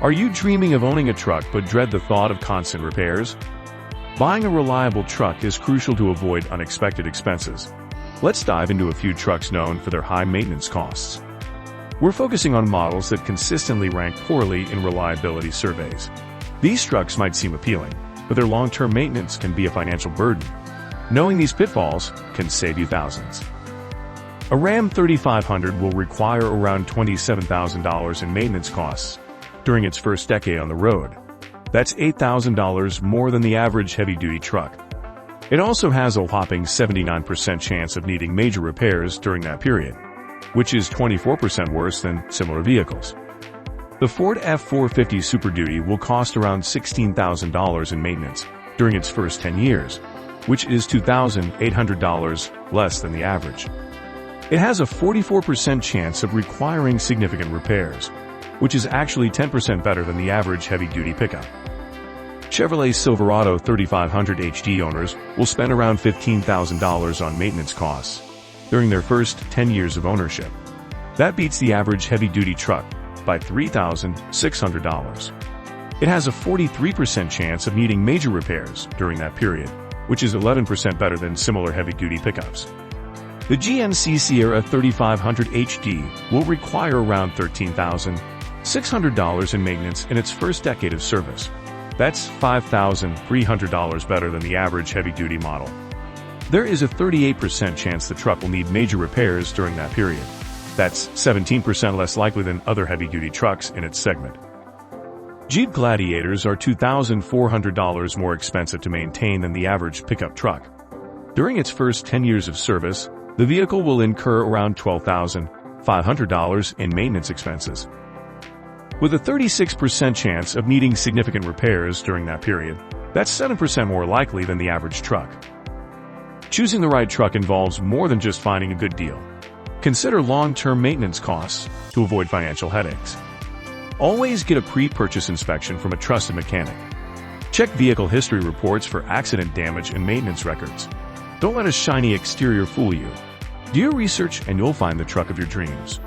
Are you dreaming of owning a truck but dread the thought of constant repairs? Buying a reliable truck is crucial to avoid unexpected expenses. Let's dive into a few trucks known for their high maintenance costs. We're focusing on models that consistently rank poorly in reliability surveys. These trucks might seem appealing, but their long-term maintenance can be a financial burden. Knowing these pitfalls can save you thousands. A Ram 3500 will require around $27,000 in maintenance costs during its first decade on the road. That's $8,000 more than the average heavy-duty truck. It also has a whopping 79% chance of needing major repairs during that period, which is 24% worse than similar vehicles. The Ford F-450 Super Duty will cost around $16,000 in maintenance during its first 10 years, which is $2,800 less than the average. It has a 44% chance of requiring significant repairs, which is actually 10% better than the average heavy-duty pickup. Chevrolet Silverado 3500 HD owners will spend around $15,000 on maintenance costs during their first 10 years of ownership. That beats the average heavy-duty truck by $3,600. It has a 43% chance of needing major repairs during that period, which is 11% better than similar heavy-duty pickups. The GMC Sierra 3500 HD will require around $13,600 in maintenance in its first decade of service. That's $5,300 better than the average heavy-duty model. There is a 38% chance the truck will need major repairs during that period. That's 17% less likely than other heavy-duty trucks in its segment. Jeep Gladiators are $2,400 more expensive to maintain than the average pickup truck. During its first 10 years of service, the vehicle will incur around $12,500 in maintenance expenses. With a 36% chance of needing significant repairs during that period, that's 7% more likely than the average truck. Choosing the right truck involves more than just finding a good deal. Consider long-term maintenance costs to avoid financial headaches. Always get a pre-purchase inspection from a trusted mechanic. Check vehicle history reports for accident damage and maintenance records. Don't let a shiny exterior fool you. Do your research and you'll find the truck of your dreams.